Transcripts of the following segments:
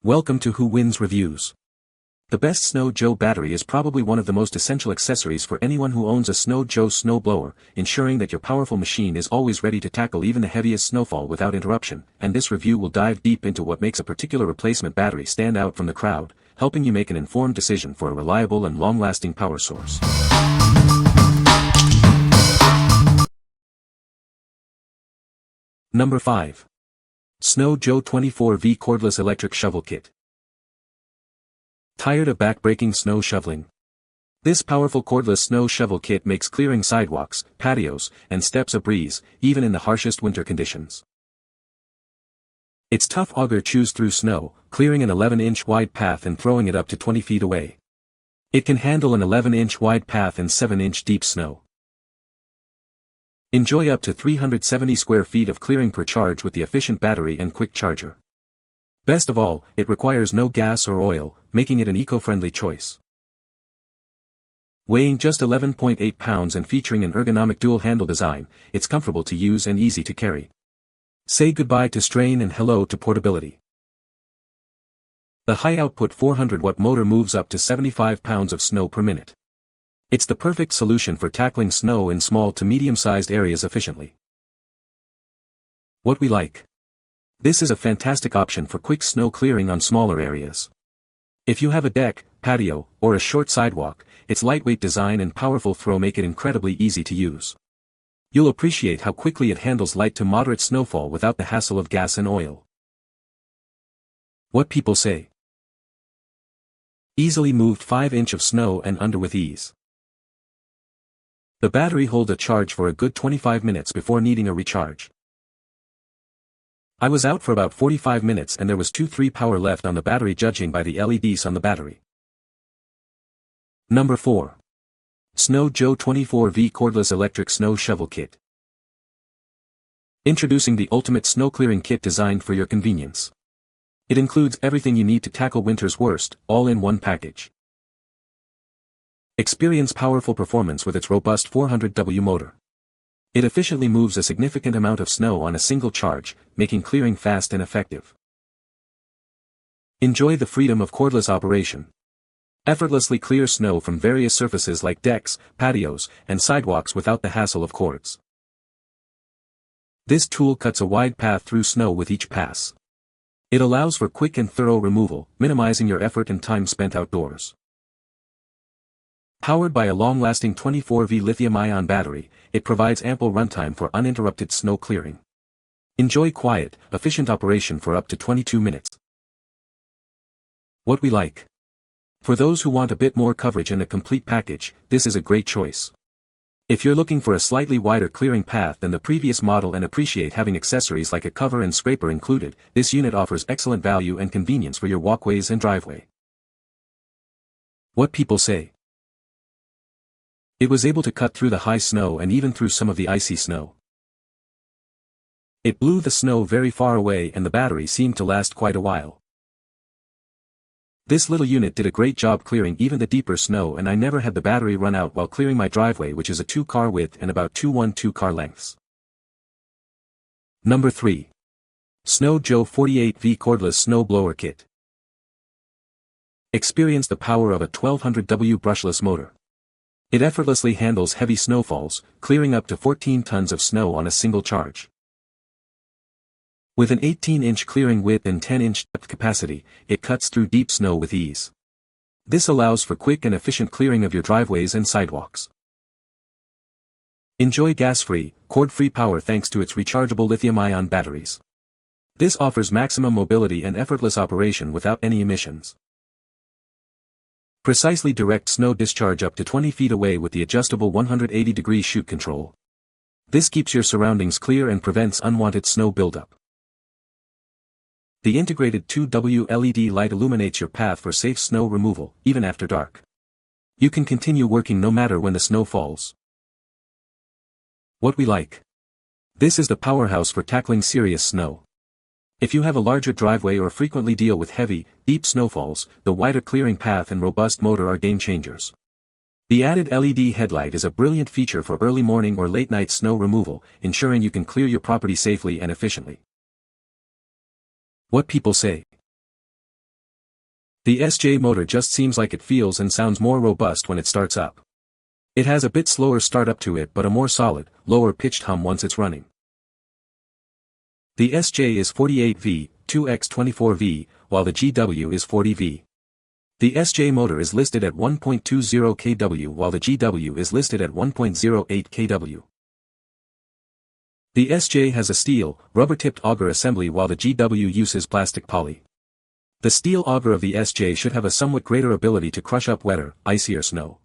Welcome to Who Wins Reviews. The Best Snow Joe battery is probably one of the most essential accessories for anyone who owns a Snow Joe snowblower, ensuring that your powerful machine is always ready to tackle even the heaviest snowfall without interruption. And this review will dive deep into what makes a particular replacement battery stand out from the crowd, helping you make an informed decision for a reliable and long-lasting power source. Number 5. Snow Joe 24V Cordless Electric Shovel Kit. Tired of back-breaking snow shoveling? This powerful cordless snow shovel kit makes clearing sidewalks, patios, and steps a breeze, even in the harshest winter conditions. Its tough auger chews through snow, clearing an 11-inch wide path and throwing it up to 20 feet away. It can handle an 11-inch wide path and 7-inch deep snow. Enjoy up to 370 square feet of clearing per charge with the efficient battery and quick charger. Best of all, it requires no gas or oil, making it an eco-friendly choice. Weighing just 11.8 pounds and featuring an ergonomic dual-handle design, it's comfortable to use and easy to carry. Say goodbye to strain and hello to portability. The high-output 400-watt motor moves up to 75 pounds of snow per minute. It's the perfect solution for tackling snow in small to medium-sized areas efficiently. What we like. This is a fantastic option for quick snow clearing on smaller areas. If you have a deck, patio, or a short sidewalk, its lightweight design and powerful throw make it incredibly easy to use. You'll appreciate how quickly it handles light to moderate snowfall without the hassle of gas and oil. What people say. Easily moved 5-inch of snow and under with ease. The battery holds a charge for a good 25 minutes before needing a recharge. I was out for about 45 minutes and there was 2-3 power left on the battery judging by the LEDs on the battery. Number 4. Snow Joe 24V Cordless Electric Snow Shovel Kit. Introducing the ultimate snow clearing kit designed for your convenience. It includes everything you need to tackle winter's worst, all in one package. Experience powerful performance with its robust 400W motor. It efficiently moves a significant amount of snow on a single charge, making clearing fast and effective. Enjoy the freedom of cordless operation. Effortlessly clear snow from various surfaces like decks, patios, and sidewalks without the hassle of cords. This tool cuts a wide path through snow with each pass. It allows for quick and thorough removal, minimizing your effort and time spent outdoors. Powered by a long-lasting 24V lithium-ion battery, it provides ample runtime for uninterrupted snow clearing. Enjoy quiet, efficient operation for up to 22 minutes. What we like. For those who want a bit more coverage and a complete package, this is a great choice. If you're looking for a slightly wider clearing path than the previous model and appreciate having accessories like a cover and scraper included, this unit offers excellent value and convenience for your walkways and driveway. What people say. It was able to cut through the high snow and even through some of the icy snow. It blew the snow very far away and the battery seemed to last quite a while. This little unit did a great job clearing even the deeper snow and I never had the battery run out while clearing my driveway, which is a 2-car width and about 2 car lengths. Number 3. Snow Joe 48V Cordless Snow Blower Kit. Experience the power of a 1200W brushless motor. It effortlessly handles heavy snowfalls, clearing up to 14 tons of snow on a single charge. With an 18-inch clearing width and 10-inch depth capacity, it cuts through deep snow with ease. This allows for quick and efficient clearing of your driveways and sidewalks. Enjoy gas-free, cord-free power thanks to its rechargeable lithium-ion batteries. This offers maximum mobility and effortless operation without any emissions. Precisely direct snow discharge up to 20 feet away with the adjustable 180-degree chute control. This keeps your surroundings clear and prevents unwanted snow buildup. The integrated 2W LED light illuminates your path for safe snow removal, even after dark. You can continue working no matter when the snow falls. What we like. This is the powerhouse for tackling serious snow. If you have a larger driveway or frequently deal with heavy, deep snowfalls, the wider clearing path and robust motor are game changers. The added LED headlight is a brilliant feature for early morning or late night snow removal, ensuring you can clear your property safely and efficiently. What people say. The SJ motor just seems like it feels and sounds more robust when it starts up. It has a bit slower start up to it but a more solid, lower pitched hum once it's running. The SJ is 48V, 2x24V, while the GW is 40V. The SJ motor is listed at 1.20 kW while the GW is listed at 1.08 kW. The SJ has a steel, rubber-tipped auger assembly while the GW uses plastic poly. The steel auger of the SJ should have a somewhat greater ability to crush up wetter, icier snow.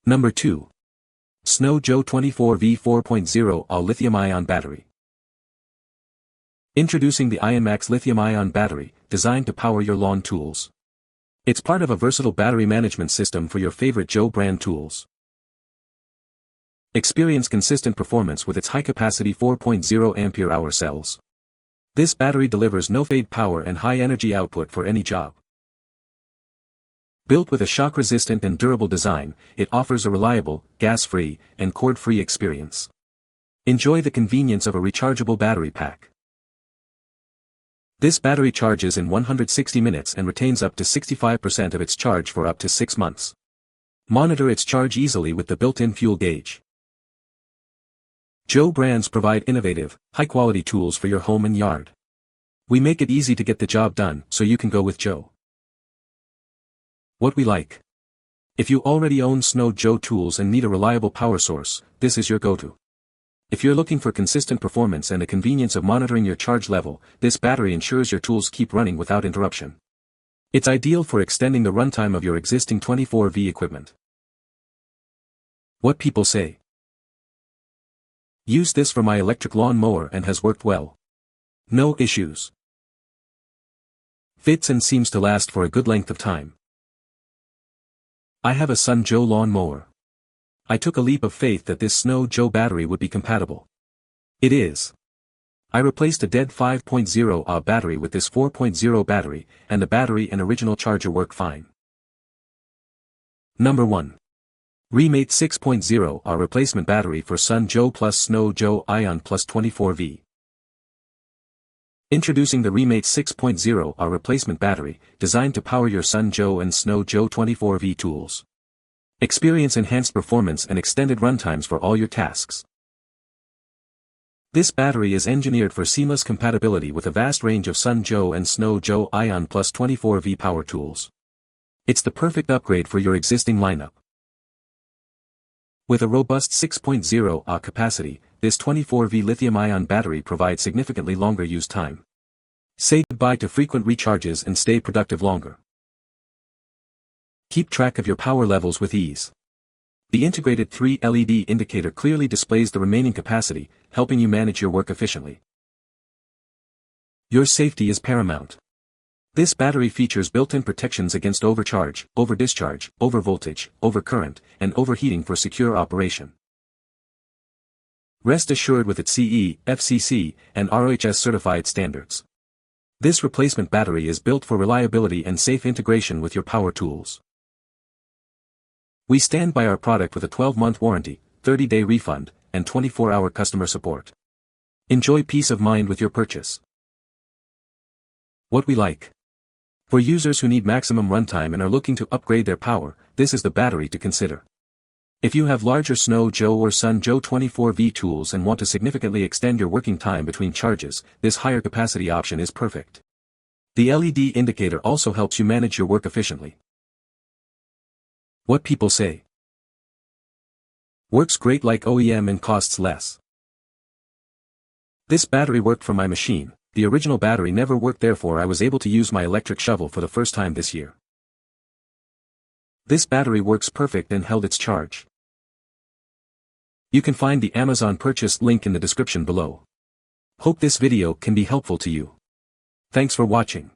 Number 2. Snow Joe 24V 4.0 all lithium-ion battery. Introducing the IonMax lithium-ion battery, designed to power your lawn tools. It's part of a versatile battery management system for your favorite Joe brand tools. Experience consistent performance with its high-capacity 4.0 ampere-hour cells. This battery delivers no-fade power and high-energy output for any job. Built with a shock-resistant and durable design, it offers a reliable, gas-free, and cord-free experience. Enjoy the convenience of a rechargeable battery pack. This battery charges in 160 minutes and retains up to 65% of its charge for up to 6 months. Monitor its charge easily with the built-in fuel gauge. Joe brands provide innovative, high-quality tools for your home and yard. We make it easy to get the job done, so you can go with Joe. What we like. If you already own Snow Joe tools and need a reliable power source, this is your go-to. If you're looking for consistent performance and the convenience of monitoring your charge level, this battery ensures your tools keep running without interruption. It's ideal for extending the runtime of your existing 24V equipment. What people say. Use this for my electric lawn mower and has worked well. No issues. Fits and seems to last for a good length of time. I have a Sun Joe lawn mower. I took a leap of faith that this Snow Joe battery would be compatible. It is. I replaced a dead 5.0 Ah battery with this 4.0 battery, and the battery and original charger work fine. Number 1. Remate 6.0 Ah replacement battery for Sun Joe plus Snow Joe Ion plus 24V. Introducing the Remate 6.0 Ah replacement battery, designed to power your Sun Joe and Snow Joe 24V tools. Experience enhanced performance and extended runtimes for all your tasks. This battery is engineered for seamless compatibility with a vast range of Sun Joe and Snow Joe Ion plus 24V power tools. It's the perfect upgrade for your existing lineup. With a robust 6.0 Ah capacity, this 24V lithium-ion battery provides significantly longer use time. Say goodbye to frequent recharges and stay productive longer. Keep track of your power levels with ease. The integrated 3 LED indicator clearly displays the remaining capacity, helping you manage your work efficiently. Your safety is paramount. This battery features built-in protections against overcharge, overdischarge, overvoltage, overcurrent, and overheating for secure operation. Rest assured with its CE, FCC, and RoHS certified standards. This replacement battery is built for reliability and safe integration with your power tools. We stand by our product with a 12-month warranty, 30-day refund, and 24-hour customer support. Enjoy peace of mind with your purchase. What we like. For users who need maximum runtime and are looking to upgrade their power, this is the battery to consider. If you have larger Snow Joe or Sun Joe 24V tools and want to significantly extend your working time between charges, this higher capacity option is perfect. The LED indicator also helps you manage your work efficiently. What people say. Works great like OEM and costs less. This battery worked for my machine. The original battery never worked, therefore I was able to use my electric shovel for the first time this year. This battery works perfect and held its charge. You can find the Amazon purchase link in the description below. Hope this video can be helpful to you. Thanks for watching.